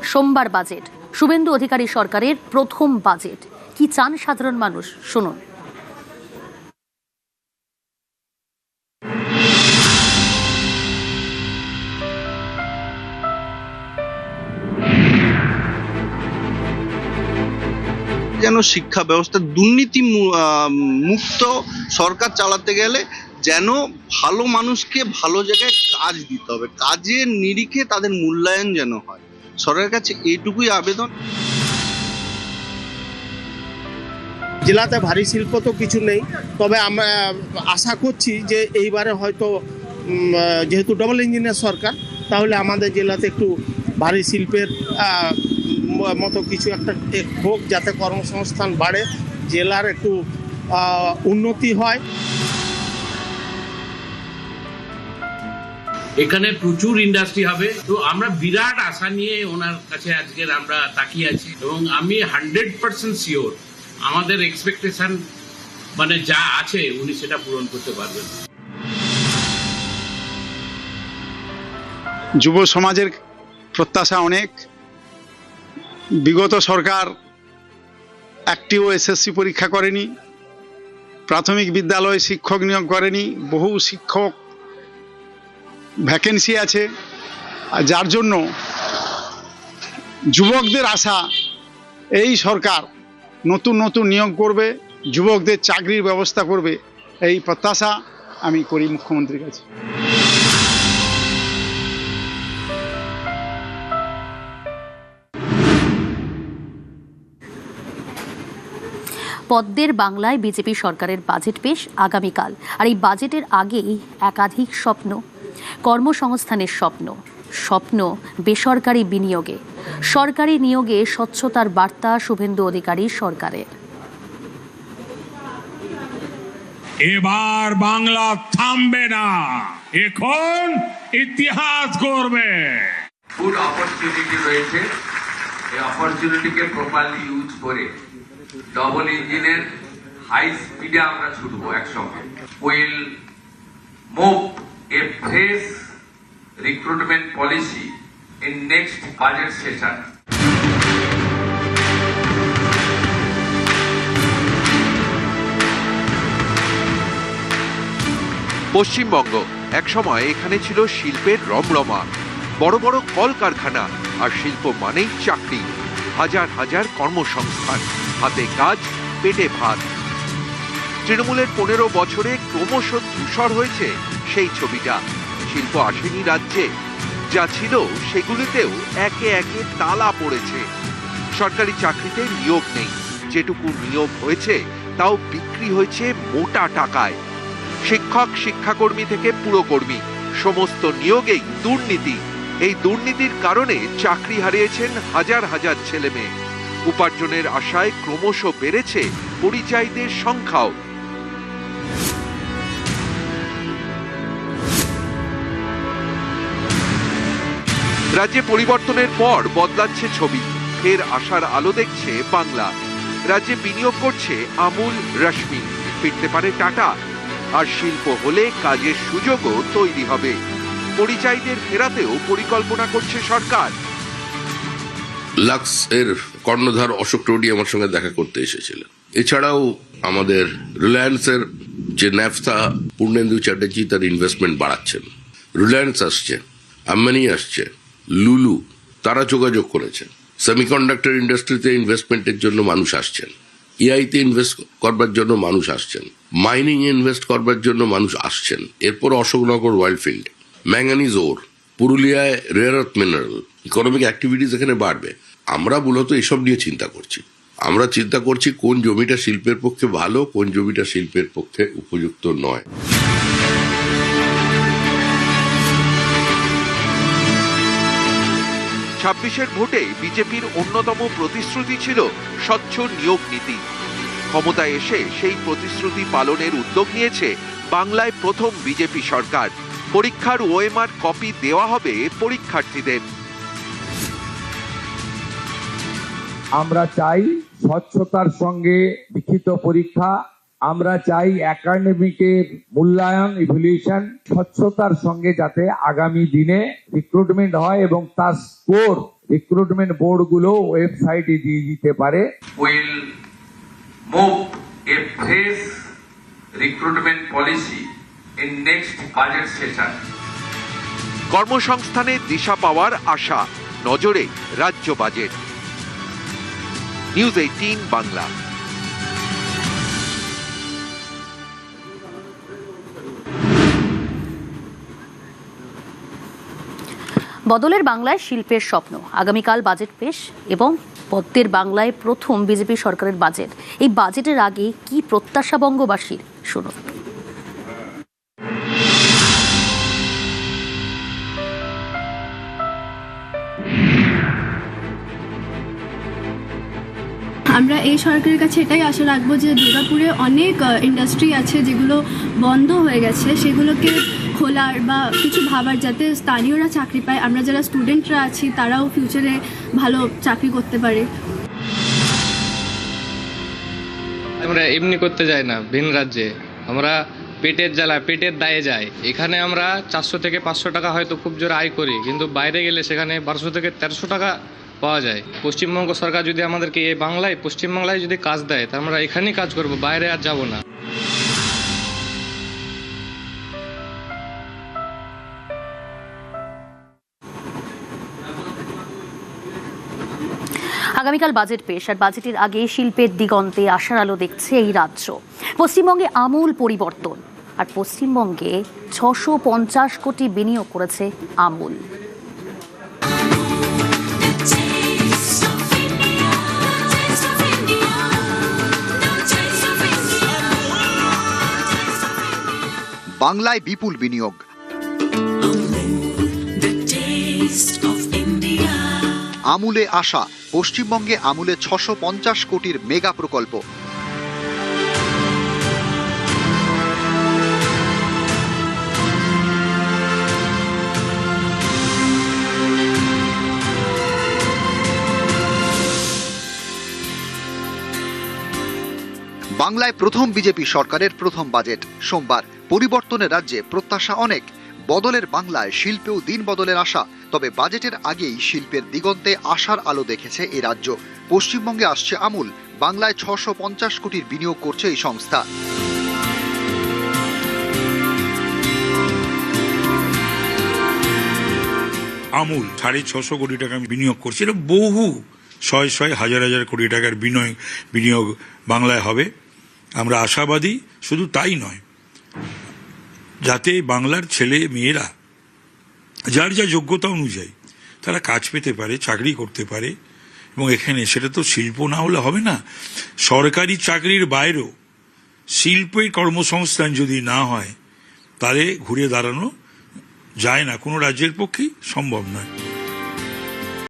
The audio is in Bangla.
সোমবার বাজেট, শুভেন্দু অধিকারী সরকারের প্রথম বাজেট। কি চান সাধারণ মানুষ, শুনুন। যেন শিক্ষা ব্যবস্থা দুর্নীতি মুক্ত সরকার চালাতে গেলে যেন ভালো মানুষকে ভালো জায়গায় কাজ দিতে হবে, কাজের নিরিখে তাদের মূল্যায়ন যেন হয়। সরকারের কাছে এইটুকুই আবেদন। জেলাতে ভারী শিল্প তো কিছু নেই, তবে আমরা আশা করছি যে এইবারে হয়তো যেহেতু ডবল ইঞ্জিনের সরকার, তাহলে আমাদের জেলাতে একটু ভারী শিল্পের মতো কিছু একটা হোক, যাতে কর্মসংস্থান বাড়ে, জেলার একটু উন্নতি হয়। এখানে প্রচুর ইন্ডাস্ট্রি হবে, তো আমরা বিরাট আশা নিয়ে ওনার কাছে আজকের আমরা তাকিয়ে আছি এবং আমি 100% শিওর আমাদের এক্সপেকটেশন মানে যা আছে উনি সেটা পূরণ করতে পারবেন। যুব সমাজের প্রত্যাশা অনেক। বিগত সরকার একটিও এসএসসি পরীক্ষা করেনি, প্রাথমিক বিদ্যালয়ে শিক্ষক নিয়োগ করেনি, বহু শিক্ষক ভ্যাকেন্সি আছে, আর যার জন্য যুবকদের আশা এই সরকার নতুন নতুন নিয়োগ করবে, যুবকদের চাকরির ব্যবস্থা করবে, এই প্রত্যাশা আমি করি মুখ্যমন্ত্রীর কাছে। পদ্মের বাংলায় বিজেপি সরকারের বাজেট পেশ আগামীকাল। আর এই বাজেটের আগেই একাধিক স্বপ্ন, কর্মসংস্থানের স্বপ্ন, স্বপ্ন বেসরকারি বিনিয়োগে, সরকারি নিয়োগে স্বচ্ছতার বার্তা শুভেন্দু অধিকারী সরকারের। এবার বাংলা থামবে না, এখন ইতিহাস গড়বে। ফুড অপরচুনিটি রয়েছে, এই অপরচুনিটিকে প্রপারলি ইউজ করে ডবল ইঞ্জিনের হাই স্পিডে আমরা ছুটবো একসঙ্গে। Will move A fresh recruitment policy in next budget session. Paschimbanga একসময় এখানে ছিল শিল্পের রমরমা, বড় বড় কলকারখানা, আর শিল্প মানেই চাকরি, হাজার হাজার কর্মসংস্থান, হাতে কাজ, পেটে ভাত। তৃণমূলের 15 বছরে ক্রমশ ধূসর হয়েছে সেই ছবিটা। শিল্প আসেনি রাজ্যে, যা ছিল সেগুলিতেও একে একে তালা পড়েছে। সরকারি চাকরিতে নিয়োগ নেই, যেটুকু নিয়োগ হয়েছে তাও বিক্রি হয়েছে মোটা টাকায়। শিক্ষক, শিক্ষাকর্মী থেকে পুরকর্মী, সমস্ত নিয়োগেই দুর্নীতি। এই দুর্নীতির কারণে চাকরি হারিয়েছেন হাজার হাজার ছেলে মেয়ে। উপার্জনের আশায় ক্রমশ বেড়েছে পরিযায়ীদের সংখ্যাও। রাজ্যে পরিবর্তনের পর বদলাচ্ছে ছবি, ফের আশার আলো দেখছে বাংলা। রাজ্যে বিনিয়োগ করছে আমুল, রশ্মি, ফিরতে পারে টাটা, আর শিল্প হলে কাজের সুযোগও তৈরি হবে। পরিযায়ীদের ফেরাতেও পরিকল্পনা করছে সরকার। লাক্স এর কর্ণধার অশোক টোডি আমার সঙ্গে দেখা করতে এসেছিলেন। এছাড়াও আমাদের রিলায়েন্সের যে ন্যাফথা, পূর্ণেন্দু চ্যাটার্জি তার ইনভেস্টমেন্ট বাড়াচ্ছেন। রিলায়েন্স আসছে, আম্বানি আসছে, লুলু, তারা যোগাযোগ করেছেন। সেমিকন্ডাক্টর ইন্ডাস্ট্রিতে ইনভেস্টমেন্টের জন্য মানুষ আসছেন, এআইতে ইনভেস্ট করবার জন্য মানুষ আসছেন, মাইনিং ইনভেস্ট করবার জন্য মানুষ আসছেন। এরপর অশোকনগর ওয়াইল্ডফিল্ড, ম্যাঙ্গানিজ ওর, পুরুলিয়ায় rare earth mineral, economic activities এখানে বাড়বে। আমরা মূলত এসব নিয়ে চিন্তা করছি। আমরা চিন্তা করছি কোন জমিটা শিল্পের পক্ষে ভালো, কোন জমিটা শিল্পের পক্ষে উপযুক্ত নয়। 26-এর ভোটে বিজেপির অন্যতম প্রতিশ্রুতি ছিল স্বচ্ছ নিয়োগ নীতি। ক্ষমতায় এসে সেই প্রতিশ্রুতি পালনের উদ্যোগ নিয়েছে বাংলায় প্রথম বিজেপি সরকার। পরীক্ষার ওএমআর কপি দেওয়া হবে পরীক্ষার্থীদের। আমরা চাই স্বচ্ছতার সঙ্গে লিখিত পরীক্ষা, আমরা চাই একাডেমিকের মূল্যায়ন, ইভ্যালুয়েশন স্বচ্ছতার সঙ্গে যাতে আগামী দিনে রিক্রুটমেন্ট হয় এবং তার স্কোর রিক্রুটমেন্ট বোর্ডগুলো ওয়েবসাইটে দিয়ে দিতে পারে। will move a fresh recruitment policy in next budget session. কর্মসংস্থানে দিশা পাওয়ার আশা, নজরে রাজ্য বাজেট। নিউজ 18 বাংলা। বদলের বাংলায় শিল্পের স্বপ্ন, আগামীকাল বাজেট পেশ এবং পদ্মের বাংলায় প্রথম বিজেপি সরকারের বাজেট। এই বাজেটের আগে কি প্রত্যাশা বঙ্গবাসীর, শুনুন। আমরা এই সরকারের কাছে এটাই আশা রাখবো যে দুর্গাপুরে অনেক ইন্ডাস্ট্রি আছে যেগুলো বন্ধ হয়ে গেছে, সেগুলোকে খোলার বা কিছু ভাবার, যাতে স্থানীয়রা চাকরি পায়, আমরা যারা স্টুডেন্টরা আছি তারাও ফিউচারে ভালো চাকরি করতে পারে। আমরা এমনি করতে যাই না ভিন রাজ্যে, আমরা পেটের জ্বালা পেটের দায়ে যাই। এখানে আমরা 400 থেকে 500 টাকা হয়তো খুব জোরে আয় করি, কিন্তু বাইরে গেলে সেখানে 1200 থেকে 1300 টাকা পাওয়া যায়। পশ্চিমবঙ্গ সরকার যদি আমাদেরকে এই বাংলায় পশ্চিমবাংলায় যদি কাজ দেয় তা আমরা এখানেই কাজ করব, বাইরে আর যাব না। আগামীকাল বাজেট পেশ, আর বাজেটের আগে শিল্পের দিগন্তে আশার আলো দেখছে এই রাজ্য। পশ্চিমবঙ্গে আমূল পরিবর্তন, আর পশ্চিমবঙ্গে 650 কোটি বিনিয়োগ করেছে আমূল। বাংলায় বিপুল বিনিয়োগ। আমুলে আশা, পশ্চিমবঙ্গে আমুলে 650 কোটির মেগা প্রকল্প। বাংলায় প্রথম বিজেপি সরকারের প্রথম বাজেট সোমবার। পরিবর্তনের রাজ্যে প্রত্যাশা অনেক। বদলের বাংলায় শিল্পেও দিন বদলের আশা। তবে বাজেটের আগেই শিল্পের দিগন্তে আশার আলো দেখেছে এ রাজ্য। পশ্চিমবঙ্গে আসছে আমুল, বাংলায় 650 কোটির বিনিয়োগ করছে এই সংস্থা। আমুল 650 কোটি টাকা বিনিয়োগ করছে, এটা বহু শয় হাজার হাজার কোটি টাকার বিনিয়োগ বাংলায় হবে। আমরা আশাবাদী, শুধু তাই নয়, যাতে বাংলার ছেলে মেয়েরা যার যা যোগ্যতা অনুযায়ী তারা কাজ পেতে পারে, চাকরি করতে পারে। এবং এখানে সেটা তো শিল্প না হলে হবে না, সরকারি চাকরির বাইরেও শিল্পের কর্মসংস্থান যদি না হয় তাহলে ঘুরে দাঁড়ানো যায় না, কোনো রাজ্যের পক্ষেই সম্ভব নয়।